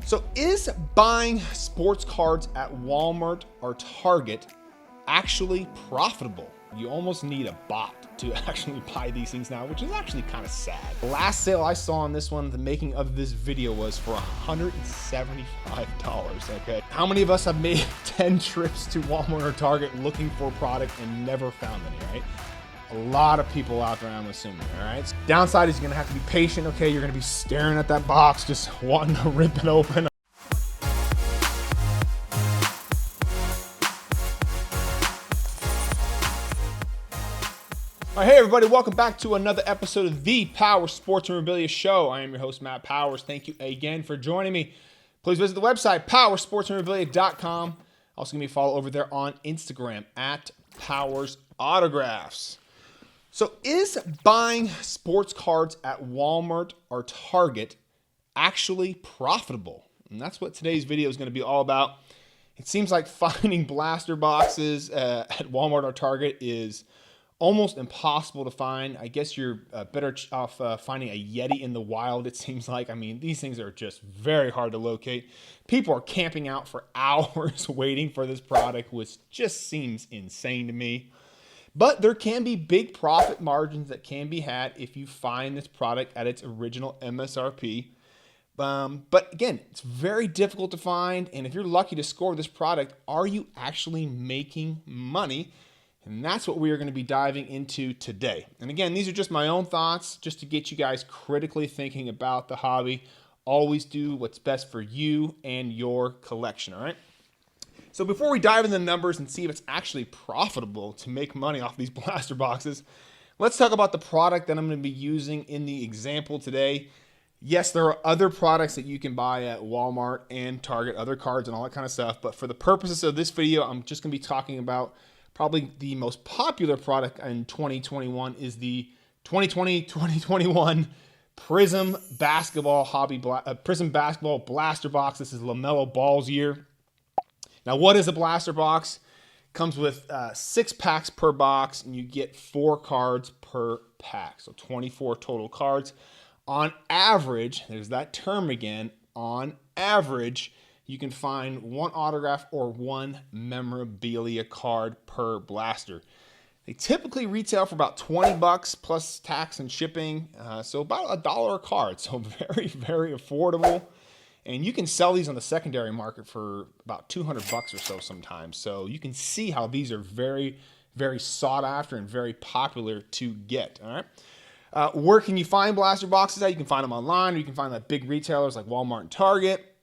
So is buying sports cards at Walmart or Target actually profitable? You almost need a bot to actually buy these things now, which is actually kind of sad. The last sale I saw on this one, the making of this video, was for $175, okay? How many of us have made 10 trips to Walmart or Target looking for a product and never found any, right? A lot of people out there, I'm assuming, all right? Downside is you're gonna have to be patient, okay? You're gonna be staring at that box, just wanting to rip it open. All right, hey everybody, welcome back to another episode of the Powers Sports Memorabilia Show. I am your host, Matt Powers. Thank you again for joining me. Please visit the website, powersportsmemorabilia.com. Also give me a follow over there on Instagram at Powers Autographs. So is buying sports cards at Walmart or Target actually profitable? And that's what today's video is going to be all about. It seems like finding blaster boxes at Walmart or Target is almost impossible to find. I guess you're better off finding a Yeti in the wild, it seems like. I mean, these things are just very hard to locate. People are camping out for hours waiting for this product, which just seems insane to me. But there can be big profit margins that can be had if you find this product at its original MSRP. But again, it's very difficult to find. And if you're lucky to score this product, are you actually making money? And that's what we are going to be diving into today. And again, these are just my own thoughts, just to get you guys critically thinking about the hobby. Always do what's best for you and your collection, all right? So before we dive into the numbers and see if it's actually profitable to make money off these blaster boxes, let's talk about the product that I'm going to be using in the example today. Yes, there are other products that you can buy at Walmart and Target, other cards and all that kind of stuff. But for the purposes of this video, I'm just going to be talking about probably the most popular product in 2021 is the 2020-2021 Prizm Basketball Prizm Basketball Blaster Box. This is LaMelo Ball's year. Now, what is a blaster box? Comes with 6 packs per box, and you get 4 cards per pack. So 24 total cards. On average, there's that term again, on average, you can find 1 autograph or 1 memorabilia card per blaster. They typically retail for about $20 plus tax and shipping, so about $1 a card. So very, very affordable. And you can sell these on the secondary market for about $200 or so sometimes. So you can see how these are very, very sought after and very popular to get. All right. Where can you find blaster boxes at? You can find them online, or you can find them at big retailers like Walmart and Target.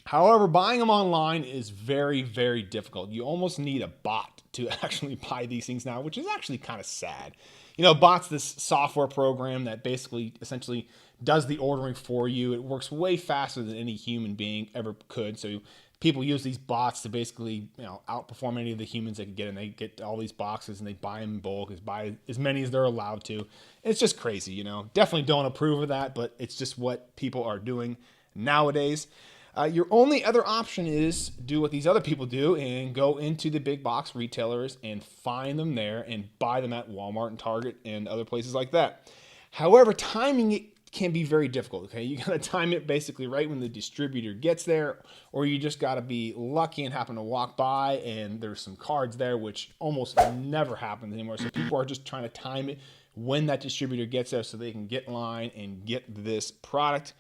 However, buying them online is very, very difficult. You almost need a bot to actually buy these things now, which is actually kind of sad. You know, bot's this software program that basically essentially does the ordering for you. It works way faster than any human being ever could. So people use these bots to basically, outperform any of the humans they could get, and they get all these boxes and they buy them in bulk, buy as many as they're allowed to. It's just crazy, Definitely don't approve of that, but it's just what people are doing nowadays. Your only other option is do what these other people do and go into the big box retailers and find them there and buy them at Walmart and Target and other places like that. However, timing it can be very difficult, okay? You got to time it basically right when the distributor gets there, or you just got to be lucky and happen to walk by and there's some cards there, which almost never happens anymore. So people are just trying to time it when that distributor gets there so they can get in line and get this product.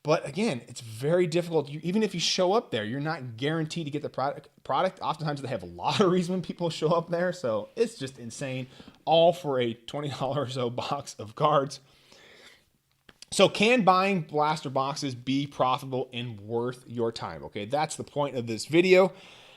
But again, it's very difficult. Even if you show up there, you're not guaranteed to get the product. Oftentimes they have a lotteries when people show up there. So it's just insane, all for a $20 or so box of cards. So can buying blaster boxes be profitable and worth your time? Okay, that's the point of this video.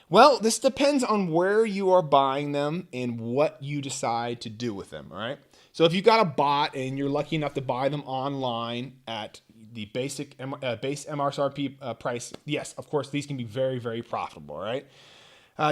Well, this depends on where you are buying them and what you decide to do with them, all right? So if you got a bot and you're lucky enough to buy them online at the base MSRP price, yes, of course, these can be very, very profitable, all right?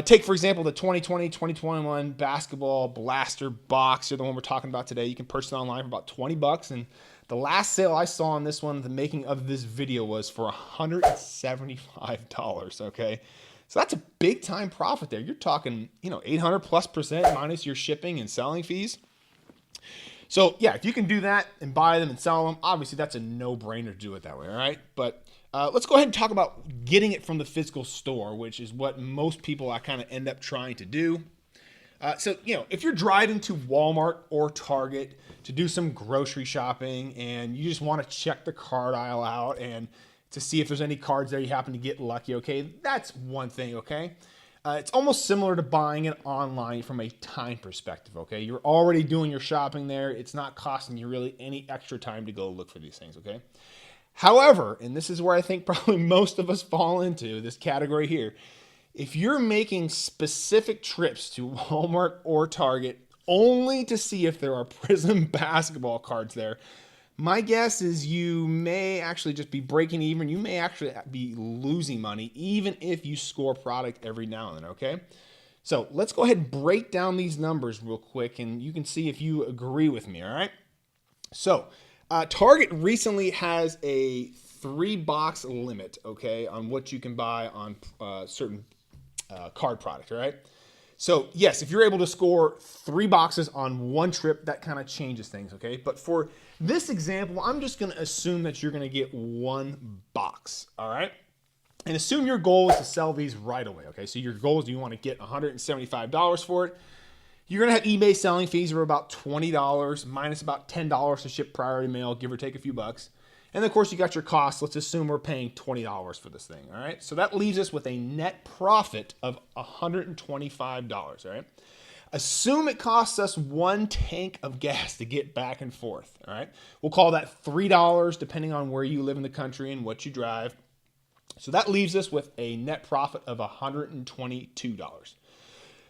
Take, for example, the 2020-2021 Basketball Blaster Box. You're the one we're talking about today. You can purchase it online for about $20. And the last sale I saw on this one, the making of this video, was for $175, okay? So that's a big time profit there. You're talking, 800+% minus your shipping and selling fees. So yeah, if you can do that and buy them and sell them, obviously that's a no-brainer to do it that way, all right? But Let's go ahead and talk about getting it from the physical store, which is what most people I kind of end up trying to do. If you're driving to Walmart or Target to do some grocery shopping and you just want to check the card aisle out and to see if there's any cards there you happen to get lucky, okay, that's one thing, okay? It's almost similar to buying it online from a time perspective, okay? You're already doing your shopping there. It's not costing you really any extra time to go look for these things, okay? However, and this is where I think probably most of us fall into this category here, if you're making specific trips to Walmart or Target only to see if there are Prizm basketball cards there, my guess is you may actually just be breaking even. You may actually be losing money, even if you score product every now and then, okay? So let's go ahead and break down these numbers real quick, and you can see if you agree with me, all right? So Target recently has a 3-box limit, okay, on what you can buy on certain card product, all right? So yes, if you're able to score 3 boxes on one trip, that kind of changes things, okay? But for this example, I'm just going to assume that you're going to get 1 box, all right? And assume your goal is to sell these right away, okay? So your goal is you want to get $175 for it. You're going to have eBay selling fees of about $20 minus about $10 to ship priority mail, give or take a few bucks. And of course, you got your costs. Let's assume we're paying $20 for this thing, all right? So that leaves us with a net profit of $125, all right? Assume it costs us 1 tank of gas to get back and forth, all right? We'll call that $3 depending on where you live in the country and what you drive. So that leaves us with a net profit of $122.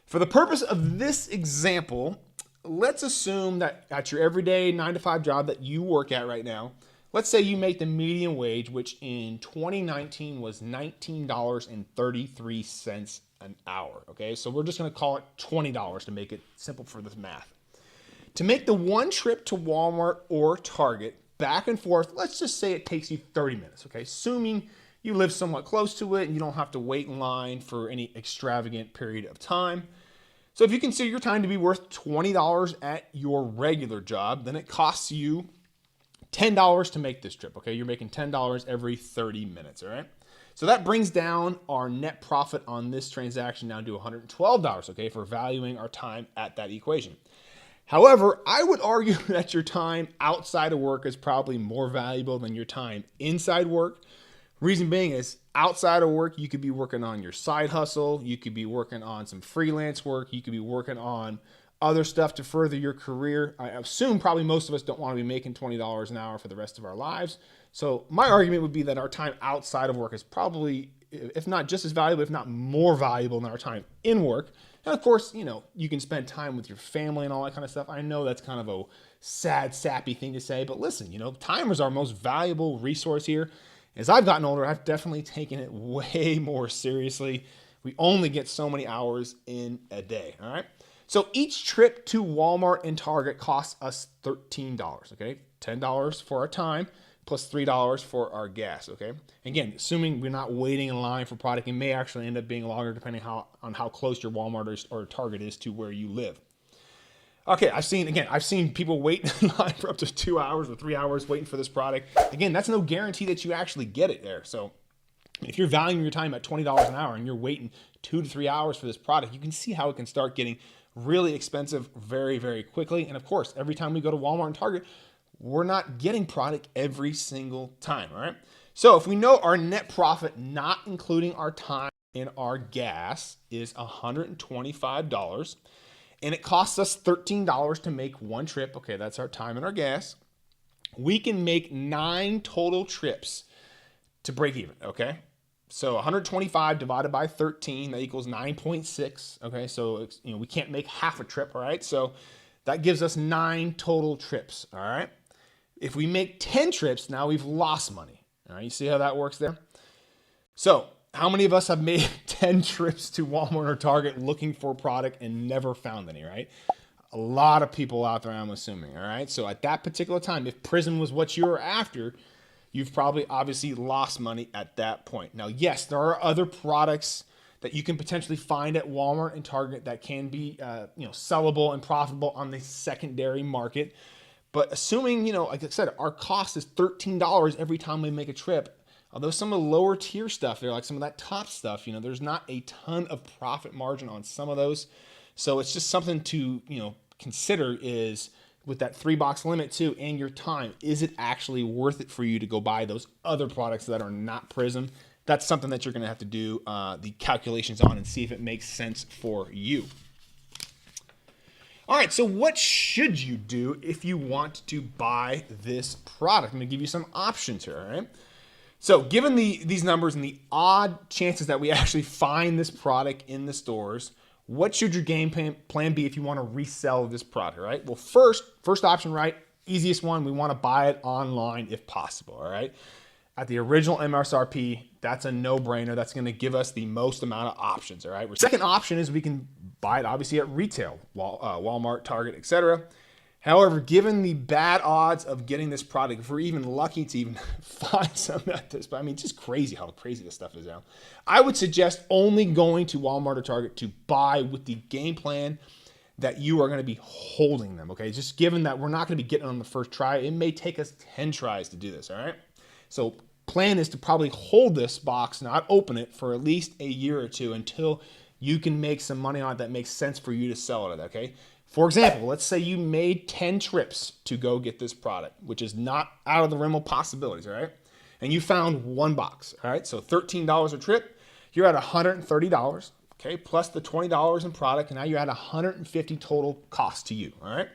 For the purpose of this example, let's assume that at your everyday 9-to-5 job that you work at right now, let's say you make the median wage, which in 2019 was $19.33 an hour, okay? So we're just gonna call it $20 to make it simple for this math. To make the one trip to Walmart or Target back and forth, let's just say it takes you 30 minutes, okay? Assuming you live somewhat close to it and you don't have to wait in line for any extravagant period of time. So if you consider your time to be worth $20 at your regular job, then it costs you $10 to make this trip, okay? You're making $10 every 30 minutes, all right? So that brings down our net profit on this transaction down to $112, okay, for valuing our time at that equation. However, I would argue that your time outside of work is probably more valuable than your time inside work. Reason being is outside of work, you could be working on your side hustle. You could be working on some freelance work. You could be working on other stuff to further your career. I assume probably most of us don't want to be making $20 an hour for the rest of our lives. So my argument would be that our time outside of work is probably, if not just as valuable, if not more valuable than our time in work. And of course, you can spend time with your family and all that kind of stuff. I know that's kind of a sad, sappy thing to say, but listen, time is our most valuable resource here. As I've gotten older, I've definitely taken it way more seriously. We only get so many hours in a day, all right? So each trip to Walmart and Target costs us $13, okay? $10 for our time plus $3 for our gas, okay? Again, assuming we're not waiting in line for product, it may actually end up being longer depending on how close your Walmart or Target is to where you live. Okay, I've seen people wait in line for up to 2 hours or 3 hours waiting for this product. Again, that's no guarantee that you actually get it there. So if you're valuing your time at $20 an hour and you're waiting 2 to 3 hours for this product, you can see how it can start getting really expensive very, very quickly. And of course, every time we go to Walmart and Target, we're not getting product every single time, all right? So if we know our net profit, not including our time and our gas, is $125, and it costs us $13 to make one trip, okay, that's our time and our gas, we can make 9 total trips to break even, okay? So 125 divided by 13, that equals 9.6, okay? So, we can't make half a trip, all right? So that gives us 9 total trips, all right? If we make 10 trips, now we've lost money, all right? You see how that works there? So how many of us have made 10 trips to Walmart or Target looking for a product and never found any, right? A lot of people out there, I'm assuming, all right? So at that particular time, if Prizm was what you were after, you've probably obviously lost money at that point. Now, yes, there are other products that you can potentially find at Walmart and Target that can be, sellable and profitable on the secondary market. But assuming, like I said, our cost is $13 every time we make a trip, Although some of the lower tier stuff there, like some of that top stuff, there's not a ton of profit margin on some of those. So it's just something to, consider is with that 3-box limit too and your time, is it actually worth it for you to go buy those other products that are not Prizm? That's something that you're going to have to do the calculations on and see if it makes sense for you. All right, so what should you do if you want to buy this product? I'm going to give you some options here, all right? So given these numbers and the odd chances that we actually find this product in the stores, what should your game plan be if you want to resell this product, right? Well, first option, right? Easiest one, we want to buy it online if possible, all right? At the original MSRP, that's a no-brainer. That's going to give us the most amount of options, all right? Second option is we can buy it obviously at retail, Walmart, Target, etc. However, given the bad odds of getting this product, if we're even lucky to even find something at this, but I mean, just crazy how crazy this stuff is now. I would suggest only going to Walmart or Target to buy with the game plan that you are going to be holding them, okay? Just given that we're not going to be getting on the first try, it may take us 10 tries to do this, all right? So plan is to probably hold this box, not open it for at least a year or two until you can make some money on it that makes sense for you to sell it, okay? For example, let's say you made 10 trips to go get this product, which is not out of the realm of possibilities, all right? And you found one box, all right? So $13 a trip, you're at $130, okay? Plus the $20 in product, and now you're at $150 total cost to you, all right?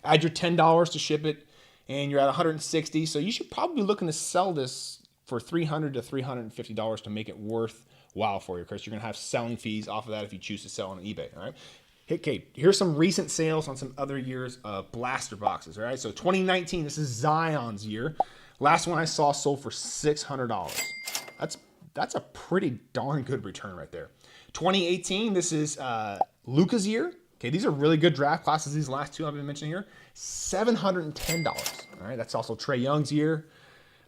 Add your $10 to ship it, and you're at $160. So you should probably be looking to sell this for $300 to $350 to make it worthwhile for you, because you're going to have selling fees off of that if you choose to sell on eBay, all right? Okay, here's some recent sales on some other years of blaster boxes, all right? So 2019, this is Zion's year. Last one I saw sold for $600. That's a pretty darn good return right there. 2018, this is Luka's year. Okay, these are really good draft classes, these last two I've been mentioning here. $710, all right? That's also Trae Young's year.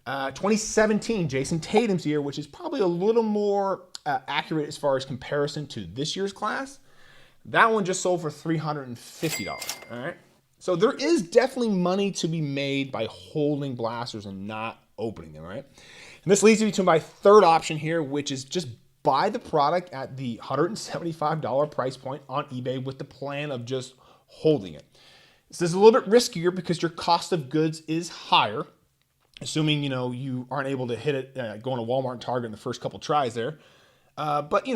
2017, Jason Tatum's year, which is probably a little more accurate as far as comparison to this year's class. That one just sold for $350, all right? So there is definitely money to be made by holding blasters and not opening them, all right? And this leads me to my third option here, which is just buy the product at the $175 price point on eBay with the plan of just holding it. This is a little bit riskier because your cost of goods is higher, assuming, you aren't able to hit it going to Walmart and Target in the first couple tries there. But,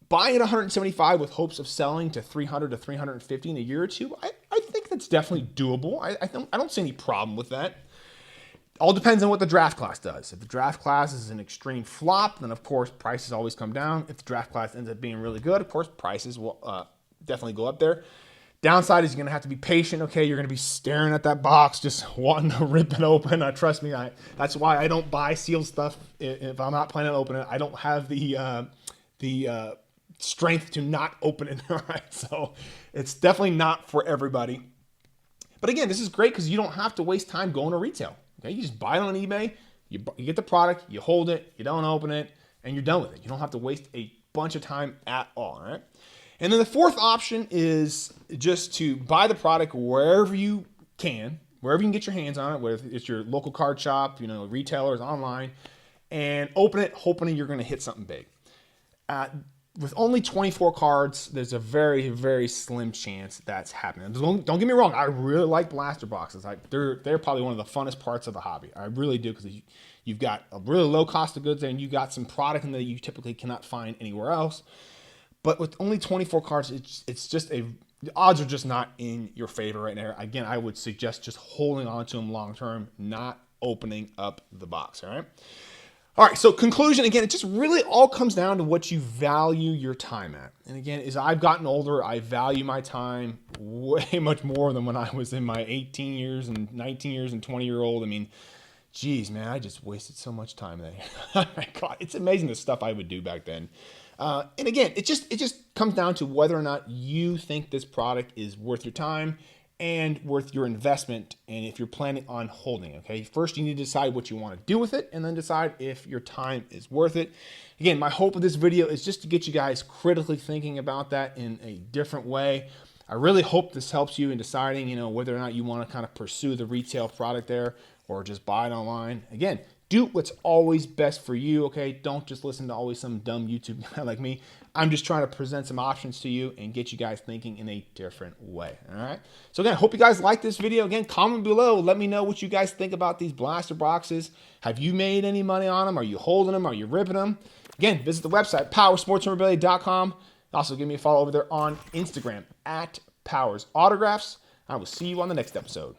buying at $175 with hopes of selling to $300 to $350 in a year or two, I think that's definitely doable. I don't see any problem with that. All depends on what the draft class does. If the draft class is an extreme flop, then of course prices always come down. If the draft class ends up being really good, of course prices will definitely go up there. Downside is you're going to have to be patient. Okay, you're going to be staring at that box, just wanting to rip it open. Trust me, that's why I don't buy sealed stuff if I'm not planning to open it. I don't have the strength to not open it. All right, so it's definitely not for everybody. But again, this is great because you don't have to waste time going to retail. Okay, you just buy it on eBay, you get the product, you hold it, you don't open it, and you're done with it. You don't have to waste a bunch of time at all. All right. And then the fourth option is just to buy the product wherever you can get your hands on it, whether it's your local card shop, retailers, online, and open it, hoping you're going to hit something big. With only 24 cards, there's a very, very slim chance that's happening. Don't get me wrong, I really like blaster boxes. They're probably one of the funnest parts of the hobby. I really do, because you've got a really low cost of goods there, and you got some product in there you typically cannot find anywhere else. But with only 24 cards, it's just the odds are just not in your favor right now. Again, I would suggest just holding on to them long term, not opening up the box. All right, so conclusion, again, it just really all comes down to what you value your time at. And again, as I've gotten older, I value my time way much more than when I was in my 18 years and 19 years and 20-year-old. I mean, geez, man, I just wasted so much time there. Oh my God, it's amazing the stuff I would do back then. And again, it just comes down to whether or not you think this product is worth your time and worth your investment, and if you're planning on holding it, okay? First, you need to decide what you want to do with it, and then decide if your time is worth it. Again, my hope of this video is just to get you guys critically thinking about that in a different way. I really hope this helps you in deciding, whether or not you want to kind of pursue the retail product there or just buy it online. Again, Do what's always best for you, okay? Don't just listen to always some dumb YouTube guy like me. I'm just trying to present some options to you and get you guys thinking in a different way, all right? So again, I hope you guys like this video. Again, comment below. Let me know what you guys think about these blaster boxes. Have you made any money on them? Are you holding them? Are you ripping them? Again, visit the website, powersportsmemorabilia.com. Also, give me a follow over there on Instagram, @Powers Autographs. I will see you on the next episode.